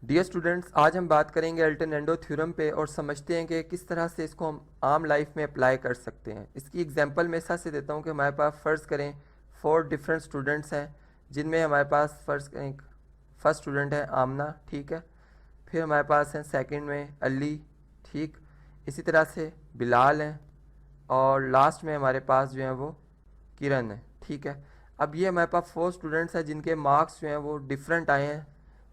Dear students, आज हम बात करेंगे अल्टरनेंडो थ्योरम पे और समझते हैं कि किस तरह से इसको हम आम लाइफ में अप्लाई कर सकते हैं। इसकी एग्जांपल मैं ऐसा से देता हूँ कि हमारे पास फ़र्ज़ करें 4 डिफरेंट स्टूडेंट्स हैं, जिनमें हमारे पास फ़र्ज़ करें फर्स्ट स्टूडेंट है आमना, ठीक है। फिर हमारे पास हैं सेकंड में अली, ठीक। इसी तरह से बिलाल हैं और लास्ट में हमारे पास जो है वो किरण है, ठीक है। अब ये हमारे पास 4 स्टूडेंट्स हैं जिनके मार्क्स जो हैं वो डिफरेंट आए हैं।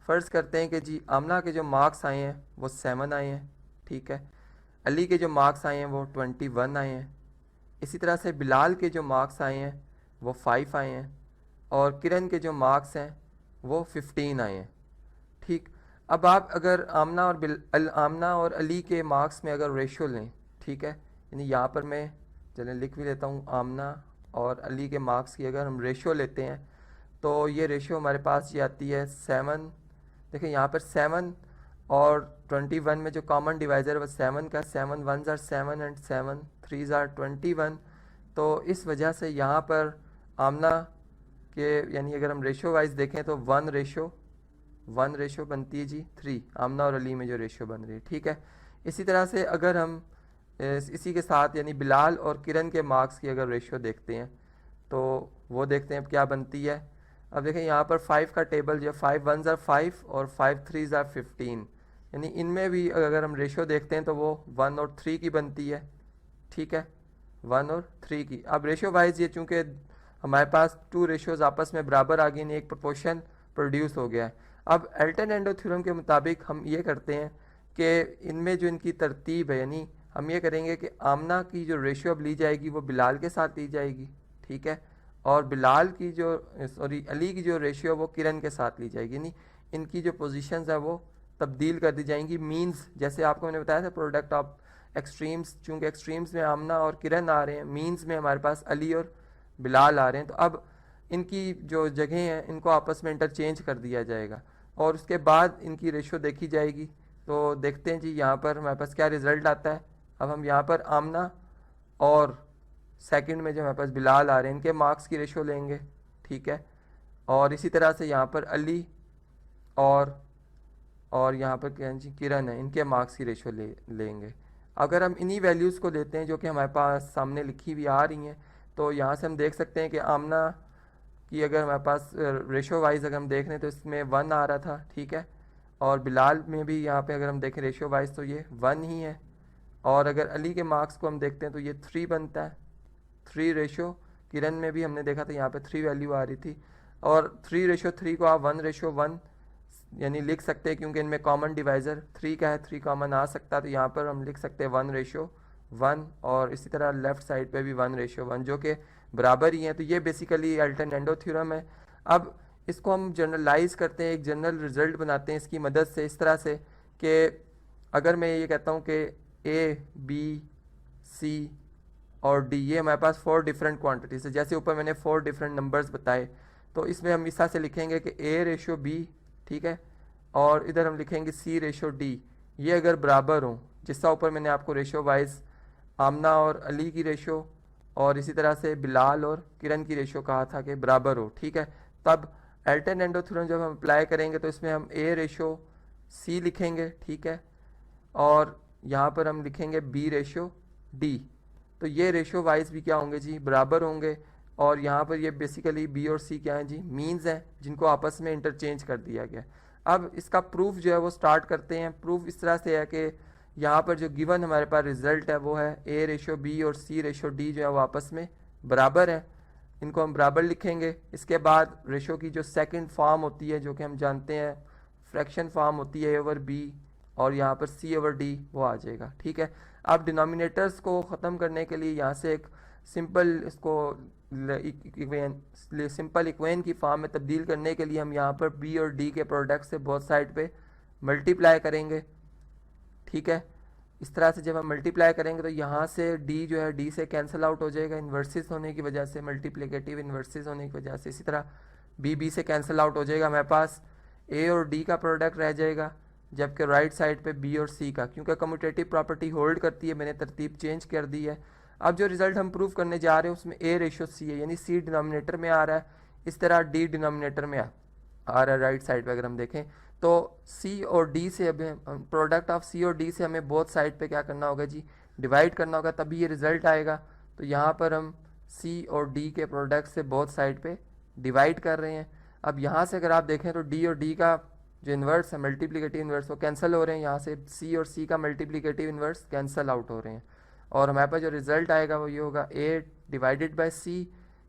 फ़र्ज़ करते हैं कि जी आमना के जो मार्क्स आए हैं वो 7 आए हैं, ठीक है। अली के जो मार्क्स आए हैं वो 21 आए हैं। इसी तरह से बिलाल के जो मार्क्स आए हैं वो 5 आए हैं और किरण के जो मार्क्स हैं वो 15 आए हैं, ठीक। अब आप अगर आमना और अली के मार्क्स में अगर रेशो लें, ठीक है, यानी यहाँ पर मैं चलें लिख भी लेता हूँ, आमना और अली के मार्क्स की अगर हम रेशो लेते हैं तो ये रेशो हमारे पास ये आती है 7। देखिए यहाँ पर 7 और 21 में जो कॉमन डिवाइज़र है वो 7 का, 7 1s are 7 and 7 3s are 21। तो इस वजह से यहाँ पर आमना के यानी अगर हम रेशो वाइज देखें तो 1 रेशो बनती है जी 3, आमना और अली में जो रेशो बन रही है, ठीक है। इसी तरह से अगर हम इसी के साथ यानी बिलाल और किरण के मार्क्स की अगर रेशो देखते हैं तो वो देखते हैं क्या बनती है। अब देखें यहाँ पर 5 का टेबल जो 5 1s आर 5 और 5 3s आर 15, यानी इनमें भी अगर हम रेशो देखते हैं तो वो 1 और 3 की बनती है, ठीक है, 1 और 3 की। अब रेशो वाइज ये चूँकि हमारे पास 2 रेशोज़ आपस में बराबर आ गई, यानी एक प्रोपोर्शन प्रोड्यूस हो गया है। अब अल्टरनेंडो थ्योरम के मुताबिक हम ये करते हैं कि इनमें जो इनकी तरतीब है, यानी हम ये करेंगे कि आमना की जो रेशो अब ली जाएगी वो बिलाल के साथ ली जाएगी, ठीक है, और बिलाल की जो अली की जो रेशियो है वो किरण के साथ ली जाएगी, यानी इनकी जो पोजीशंस है वो तब्दील कर दी जाएंगी। मीन्स जैसे आपको मैंने बताया था प्रोडक्ट ऑफ एक्सट्रीम्स, चूँकि एक्सट्रीम्स में आमना और किरण आ रहे हैं, मीन्स में हमारे पास अली और बिलाल आ रहे हैं, तो अब इनकी जो जगह हैं इनको आपस में इंटरचेंज कर दिया जाएगा और उसके बाद इनकी रेशो देखी जाएगी। तो देखते हैं जी यहाँ पर हमारे पास क्या रिज़ल्ट आता है। अब हम यहाँ पर आमना और सेकंड में जो हमारे पास बिलाल आ रहे हैं इनके मार्क्स की रेशो लेंगे, ठीक है, और इसी तरह से यहाँ पर अली और यहाँ पर क्या जी किरण है, इनके मार्क्स की रेशो लेंगे। अगर हम इन्हीं वैल्यूज़ को लेते हैं जो कि हमारे पास सामने लिखी हुई आ रही हैं, तो यहाँ से हम देख सकते हैं कि आमना की अगर हमारे पास रेशो वाइज अगर हम देख रहे हैं तो इसमें 1 आ रहा था, ठीक है, और बिलाल में भी यहाँ पे अगर हम देखें रेशो वाइज तो ये 1 ही है, और अगर अली के मार्क्स को हम देखते हैं तो ये 3 बनता है, 3 रेशो। किरण में भी हमने देखा था यहाँ पे 3 वैल्यू आ रही थी, और 3:3 को आप 1:1 यानी लिख सकते हैं क्योंकि इनमें कॉमन डिवाइज़र 3 का है, 3 कॉमन आ सकता है, तो यहाँ पर हम लिख सकते हैं 1:1, और इसी तरह लेफ़्ट साइड पे भी 1:1 जो कि बराबर ही है। तो ये बेसिकली अल्टरनेंडो थ्योरम है। अब इसको हम जनरलाइज करते हैं, एक जनरल रिजल्ट बनाते हैं इसकी मदद से, इस तरह से कि अगर मैं ये कहता हूँ कि ए बी सी और डी ये हमारे पास 4 डिफरेंट क्वांटिटीज़ है, जैसे ऊपर मैंने 4 डिफरेंट नंबर्स बताए, तो इसमें हम इस तरह से लिखेंगे कि A:B, ठीक है, और इधर हम लिखेंगे C:D, ये अगर बराबर हों, जिसका ऊपर मैंने आपको रेशो वाइज आमना और अली की रेशो और इसी तरह से बिलाल और किरण की रेशो कहा था कि बराबर हो, ठीक है, तब अल्टरनेंडो थ्योरम जब हम अप्लाई करेंगे तो इसमें हम A:C लिखेंगे, ठीक है, और यहाँ पर हम लिखेंगे B:D। तो ये रेशो वाइज भी क्या होंगे जी, बराबर होंगे, और यहाँ पर ये बेसिकली बी और सी क्या हैं जी, मीन्स हैं जिनको आपस में इंटरचेंज कर दिया गया। अब इसका प्रूफ जो है वो स्टार्ट करते हैं। प्रूफ इस तरह से है कि यहाँ पर जो गिवन हमारे पास रिजल्ट है वो है A:B और C:D जो है वो आपस में बराबर है, इनको हम बराबर लिखेंगे। इसके बाद रेशो की जो सेकंड फॉर्म होती है जो कि हम जानते हैं फ्रैक्शन फॉर्म होती है A/B, और यहाँ पर C/D वो आ जाएगा, ठीक है। अब डिनोमिनेटर्स को ख़त्म करने के लिए यहाँ से एक सिंपल इसको सिंपल इक्वेशन की फॉर्म में तब्दील करने के लिए हम यहाँ पर B और D के प्रोडक्ट से बहुत साइड पे मल्टीप्लाई करेंगे, ठीक है। इस तरह से जब हम मल्टीप्लाई करेंगे तो यहाँ से D जो है D से कैंसिल आउट हो जाएगा इन्वर्सिस होने की वजह से, मल्टीप्लिकेटिव इन्वर्सिस होने की वजह से। इसी तरह B से कैंसिल आउट हो जाएगा, हमारे पास A और D का प्रोडक्ट रह जाएगा, जबकि राइट साइड पे B और C का, क्योंकि कम्यूटेटिव प्रॉपर्टी होल्ड करती है, मैंने तरतीब चेंज कर दी है। अब जो रिजल्ट हम प्रूव करने जा रहे हैं उसमें A:C है, यानी C डिनोमिनेटर में आ रहा है, इस तरह D डिनोमिनेटर में आ रहा है राइट साइड पे अगर हम देखें तो सी और डी से हमें प्रोडक्ट ऑफ सी और डी से हमें बोथ साइड पे क्या करना होगा जी, डिवाइड करना होगा, तभी ये रिजल्ट आएगा। तो यहाँ पर हम सी और डी के प्रोडक्ट से बोथ साइड पे डिवाइड कर रहे हैं। अब यहाँ से अगर आप देखें तो डी और डी का जो इन्वर्स है, मल्टीप्लिकेटिव इन्वर्स, वो कैंसिल हो रहे हैं। यहाँ से सी और सी का मल्टीप्लिकेटिव इन्वर्स कैंसिल आउट हो रहे हैं, और हमारे पास जो रिजल्ट आएगा वो ये होगा ए डिवाइडेड बाय सी,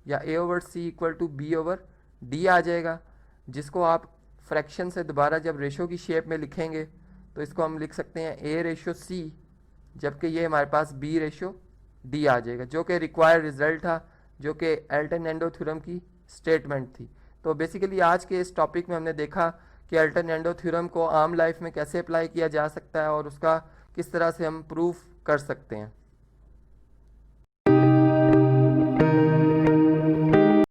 या A over C equal to B over D आ जाएगा, जिसको आप फ्रैक्शन से दोबारा जब रेशो की शेप में लिखेंगे तो इसको हम लिख सकते हैं ए रेशो सी, जबकि ये हमारे पास बी रेशो डी आ जाएगा, जो कि रिक्वायर्ड रिजल्ट था, जो कि एल्टन-एंडो थ्योरम की स्टेटमेंट थी। तो बेसिकली आज के इस टॉपिक में हमने देखा कि एल्टन-एंडो थ्योरम को आम लाइफ में कैसे अप्लाई किया जा सकता है और उसका किस तरह से हम प्रूफ कर सकते हैं।